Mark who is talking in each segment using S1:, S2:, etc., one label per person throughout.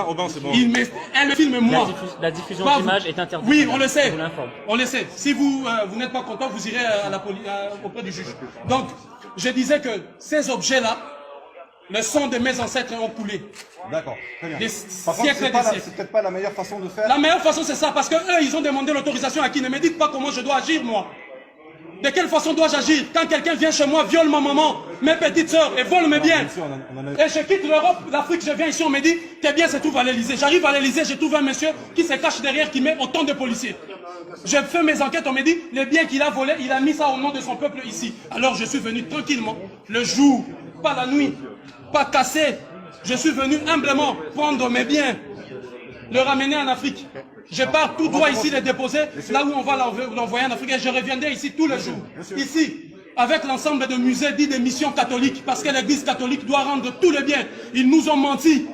S1: Aubin, c'est bon.
S2: Elle filme moi.
S3: La diffusion d'images est interdite.
S2: Oui, on le sait. On le sait. Si vous n'êtes pas content, vous irez à la police, auprès du juge. Donc, je disais que ces objets-là, le sang de mes ancêtres ont coulé.
S1: D'accord, très bien.
S2: Par contre,
S1: c'est peut-être pas la meilleure façon de faire.
S2: La meilleure façon, c'est ça, parce que eux, ils ont demandé l'autorisation à qui? Ne me dites pas comment je dois agir, moi. De quelle façon dois-je agir? Quand quelqu'un vient chez moi, viole ma maman, mes petites sœurs, et vole mes biens. Et je quitte l'Europe, l'Afrique, je viens ici, on me dit, tes biens se trouvent à l'Elysée. J'arrive à l'Elysée, je trouve un monsieur qui se cache derrière, qui met autant de policiers. Je fais mes enquêtes, on me dit, les biens qu'il a volés, il a mis ça au nom de son peuple ici. Alors je suis venu tranquillement, le jour, pas la nuit, pas cassé. Je suis venu humblement prendre mes biens, le ramener en Afrique. Je pars tout droit ici les déposer, là où on va l'envoyer en Afrique. Et je reviendrai ici tous les jours. Ici, avec l'ensemble de musées dits des missions catholiques, parce que l'église catholique doit rendre tous les biens. Ils nous ont menti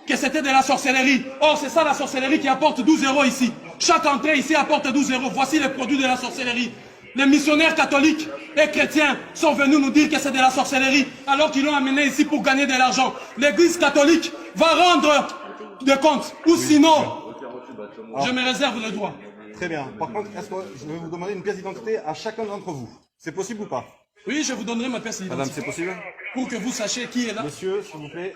S2: que c'était de la sorcellerie. Or, c'est ça la sorcellerie qui apporte 12 € ici. Chaque entrée ici apporte 12 €. Voici les produits de la sorcellerie. Les missionnaires catholiques et chrétiens sont venus nous dire que c'est de la sorcellerie, alors qu'ils l'ont amené ici pour gagner de l'argent. L'église catholique va rendre des comptes, ou sinon, je me réserve le droit.
S1: Très bien. Par contre, est-ce que je vais vous demander une pièce d'identité à chacun d'entre vous? C'est possible ou pas?
S2: Oui, je vous donnerai ma pièce d'identité.
S1: Madame, c'est possible?
S2: Pour que vous sachiez qui est là.
S1: Monsieur, s'il vous plaît.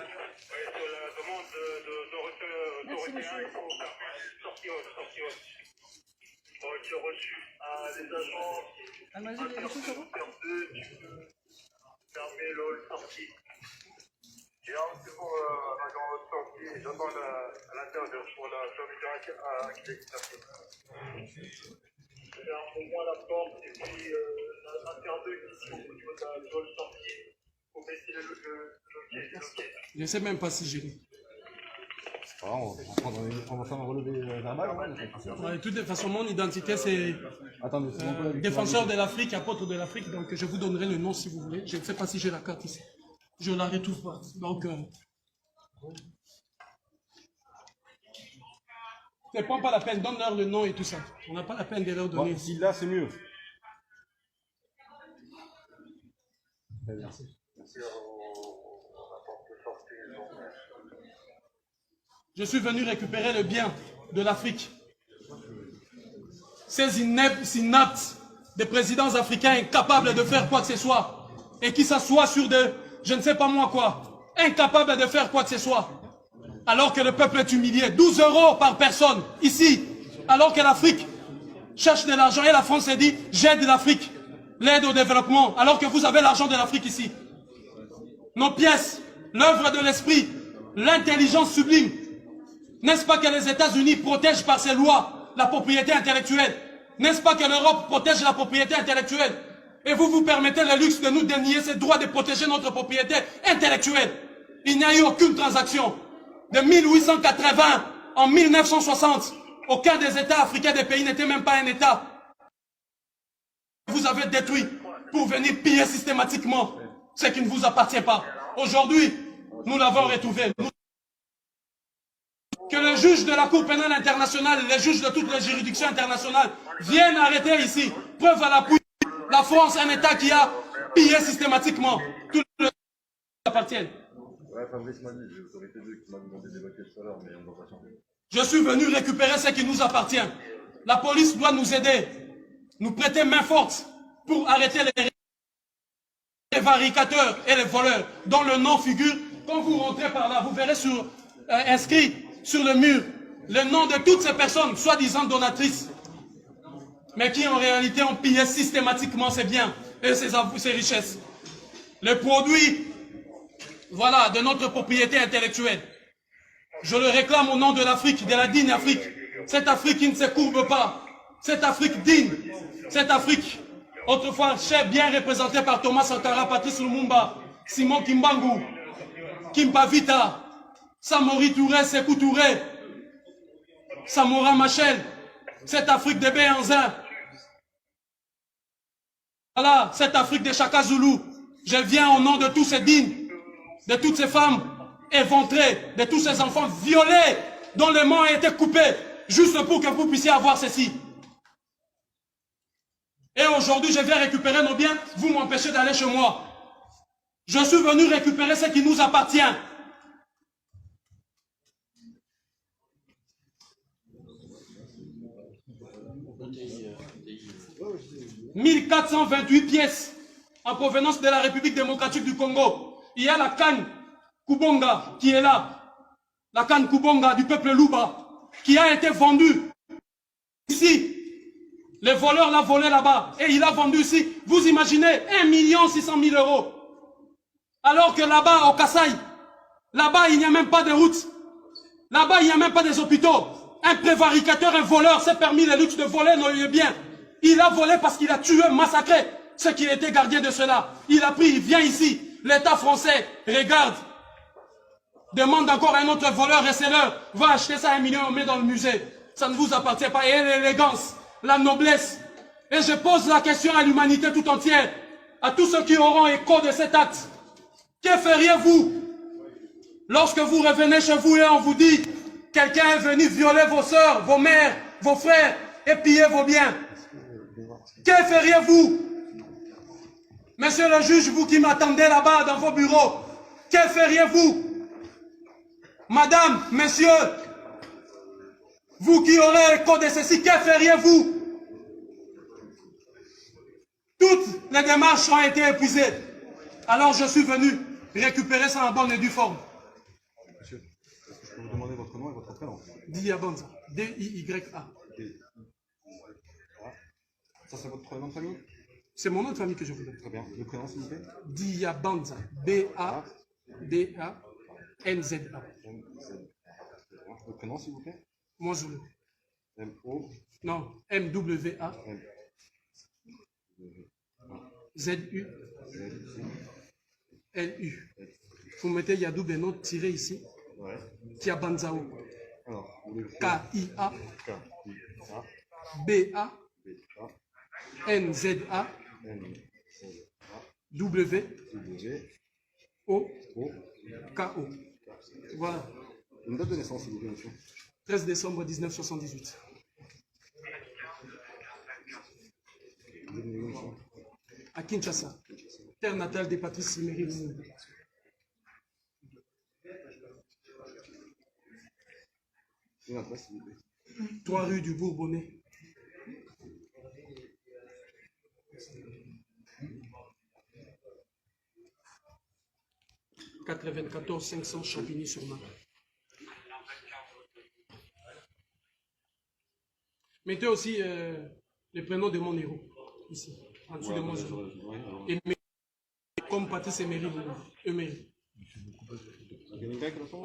S4: C'est pour votre sortie, j'attends à l'intérieur pour la fermeture accessible. Au moins la porte et puis l'intérieur ici au niveau de la sortie pour baisser le loquet.
S2: Je ne sais même pas si j'ai.
S1: On va faire un relevé verbal.
S2: De toute façon, mon identité, c'est défenseur de l'Afrique, apôtre de l'Afrique. Donc, je vous donnerai le nom si vous voulez. Je ne sais pas si j'ai la carte ici. Je ne la retrouve pas. Donc, ne prends pas la peine, donne-leur le nom et tout ça. On n'a pas la peine de leur donner.
S1: Si là, c'est mieux. Merci.
S2: Je suis venu récupérer le bien de l'Afrique. Ces inaptes des présidents africains incapables de faire quoi que ce soit et qui s'assoient sur de, je ne sais pas moi quoi, incapables de faire quoi que ce soit, alors que le peuple est humilié. 12 € par personne, ici, alors que l'Afrique cherche de l'argent et la France s'est dit, j'aide l'Afrique, l'aide au développement, alors que vous avez l'argent de l'Afrique ici. Nos pièces, l'œuvre de l'esprit, l'intelligence sublime. N'est-ce pas que les États-Unis protègent par ces lois la propriété intellectuelle? N'est-ce pas que l'Europe protège la propriété intellectuelle? Et vous vous permettez le luxe de nous dénier ce droit de protéger notre propriété intellectuelle. Il n'y a eu aucune transaction. De 1880 en 1960, aucun des États africains des pays n'était même pas un État. Vous avez détruit pour venir piller systématiquement ce qui ne vous appartient pas. Aujourd'hui, nous l'avons retrouvé. Que le juge de la Cour pénale internationale, les juges de toutes les juridictions internationales viennent arrêter ici. Preuve à l'appui, la France, un État qui a pillé systématiquement tout le qui appartiennent. Je suis venu récupérer ce qui nous appartient. La police doit nous aider, nous prêter main forte pour arrêter les varicateurs et les voleurs dont le nom figure. Quand vous rentrez par là, vous verrez inscrit sur le mur le nom de toutes ces personnes, soi-disant donatrices, mais qui en réalité ont pillé systématiquement ces biens et ces richesses. Les produits, voilà, de notre propriété intellectuelle. Je le réclame au nom de l'Afrique, de la digne Afrique. Cette Afrique qui ne se courbe pas. Cette Afrique digne. Cette Afrique, autrefois bien représentée par Thomas Sankara, Patrice Lumumba, Simon Kimbangu, Kimpa Vita, Samori Touré, Sékou Touré, Samora Machel, cette Afrique de Béhanzin. Voilà, cette Afrique de Chaka Zulu. Je viens au nom de tous ces dignes, de toutes ces femmes éventrées, de tous ces enfants violés, dont les mains ont été coupées, juste pour que vous puissiez avoir ceci. Et aujourd'hui, je viens récupérer nos biens, vous m'empêchez d'aller chez moi. Je suis venu récupérer ce qui nous appartient. 1428 pièces en provenance de la République démocratique du Congo. Il y a la canne Kubonga qui est là. La canne Kubonga du peuple Luba qui a été vendue ici. Le voleur l'a volé là-bas et il a vendu ici. Vous imaginez 1 600 000 euros. Alors que là-bas, au Kasaï, là-bas, il n'y a même pas de route. Là-bas, il n'y a même pas des hôpitaux. Un prévaricateur, un voleur s'est permis le luxe de voler nos biens. Il a volé parce qu'il a tué, massacré ceux qui étaient gardiens de cela. Il a pris, il vient ici. L'État français regarde. Demande encore à un autre voleur receleur. Va acheter ça 1 million, on met dans le musée. Ça ne vous appartient pas. Et l'élégance, la noblesse. Et je pose la question à l'humanité tout entière. À tous ceux qui auront écho de cet acte. Que feriez-vous lorsque vous revenez chez vous et on vous dit quelqu'un est venu violer vos sœurs, vos mères, vos frères et piller vos biens? Que feriez-vous? Monsieur le juge, vous qui m'attendez là-bas dans vos bureaux, que feriez-vous? Madame, messieurs, vous qui aurez écho de ceci, que feriez-vous? Toutes les démarches ont été épuisées. Alors je suis venu récupérer ça en bonne et due forme.
S1: Monsieur, est-ce que je peux vous demander votre nom et votre prénom?
S2: Diabanza. D-I-Y-A.
S1: Ça, c'est votre nom de famille?
S2: C'est mon nom de famille que je vous donne.
S1: Très bien. Le prénom, s'il vous plaît?
S2: Diabanza. B-A-D-A-N-Z-A.
S1: Le prénom, s'il vous plaît?
S2: Moi, je le.
S1: M-O.
S2: Non, M-W-A. Z-U. L-U. Vous mettez Yadou Beno tiré ici.
S1: Ouais.
S2: Tiabanzao.
S1: Alors,
S2: K-I-A.
S1: K-I-A.
S2: B-A.
S1: B-A.
S2: N-Z-A.
S1: N-Z-A.
S2: W.
S1: W.
S2: O.
S1: O.
S2: K-O. Voilà.
S1: Une date de naissance, s'il vous plaît, monsieur.
S2: 13 décembre 1978.
S1: Vous êtes né où, monsieur?
S2: À Kinshasa. Terre natale des Patrice Emery Lumumba.
S1: Une adresse, s'il vous plaît.
S2: 3 rue du Bourbonnais. « 94 500 Champigny-sur-Marne. » Mettez aussi le prénom de mon héros, ici, en dessous de mon héros. Comme Patrice Emery Lumumba. Emery.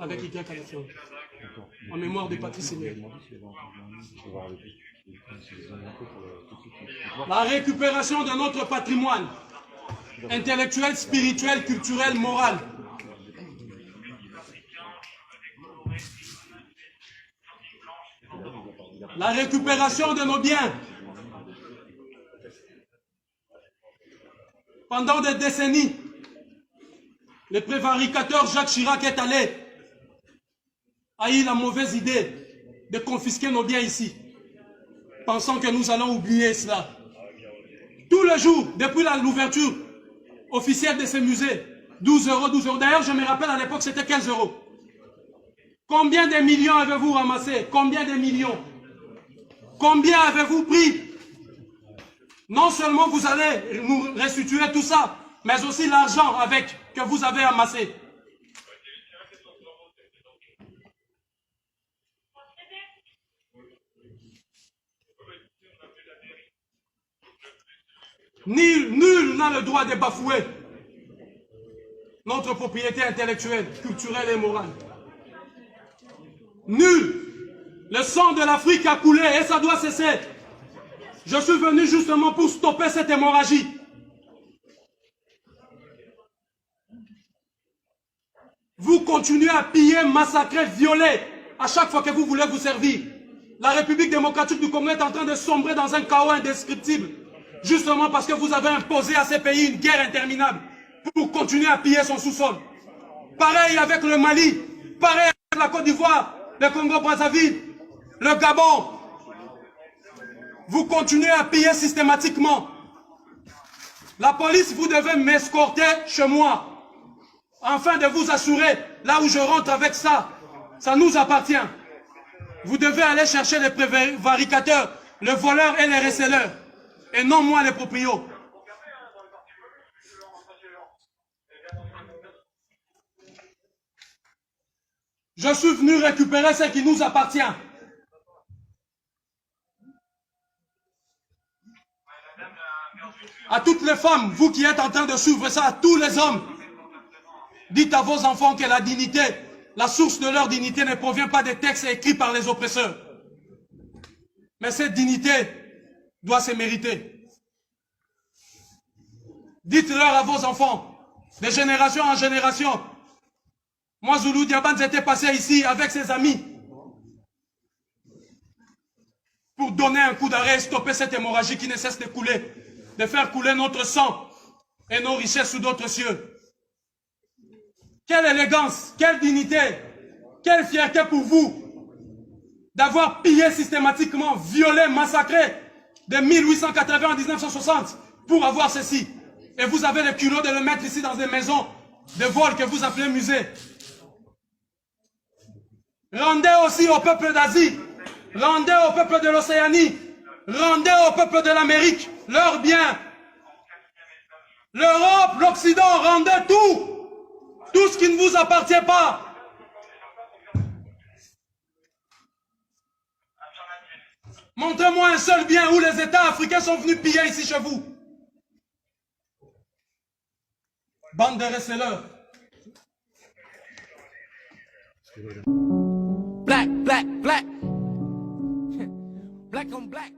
S2: Avec Y à la fin. En mémoire de Patrice Emery. La récupération de notre patrimoine intellectuel, spirituel, culturel, moral. La récupération de nos biens. Pendant des décennies, le prévaricateur Jacques Chirac est allé, a eu la mauvaise idée de confisquer nos biens ici, pensant que nous allons oublier cela. Tous les jours, depuis l'ouverture officielle de ces musées, 12 euros, 12 euros. D'ailleurs, je me rappelle à l'époque, c'était 15 euros. Combien de millions avez-vous ramassé? Combien de millions? Combien avez-vous pris? Non seulement vous allez nous restituer tout ça, mais aussi l'argent avec que vous avez amassé. Nul n'a le droit de bafouer notre propriété intellectuelle, culturelle et morale. Nul. Le sang de l'Afrique a coulé et ça doit cesser. Je suis venu justement pour stopper cette hémorragie. Vous continuez à piller, massacrer, violer à chaque fois que vous voulez vous servir. La République démocratique du Congo est en train de sombrer dans un chaos indescriptible. Justement parce que vous avez imposé à ces pays une guerre interminable pour continuer à piller son sous-sol. Pareil avec le Mali, pareil avec la Côte d'Ivoire, le Congo-Brazzaville, le Gabon. Vous continuez à piller systématiquement. La police, vous devez m'escorter chez moi, afin de vous assurer, là où je rentre avec ça, ça nous appartient. Vous devez aller chercher les prévaricateurs, les voleurs et les receleurs. et non moi les proprios. Je suis venu récupérer ce qui nous appartient. À toutes les femmes, vous qui êtes en train de suivre ça, à tous les hommes, dites à vos enfants que la dignité, la source de leur dignité ne provient pas des textes écrits par les oppresseurs. Mais cette dignité doit se mériter. Dites-leur à vos enfants, de génération en génération. Moi, Zulu Diabans était passé ici avec ses amis pour donner un coup d'arrêt et stopper cette hémorragie qui ne cesse de couler, de faire couler notre sang et nos richesses sous d'autres cieux. Quelle élégance, quelle dignité, quelle fierté pour vous d'avoir pillé systématiquement, violé, massacré de 1880 à 1960 pour avoir ceci. Et vous avez le culot de le mettre ici dans des maisons de vol que vous appelez musée. Rendez aussi au peuple d'Asie, rendez au peuple de l'Océanie, rendez au peuple de l'Amérique leurs biens. L'Europe, l'Occident, rendez tout, tout ce qui ne vous appartient pas. Montrez-moi un seul bien où les États africains sont venus piller ici chez vous. Bande de receleurs.
S5: Black, black, black. Black on black.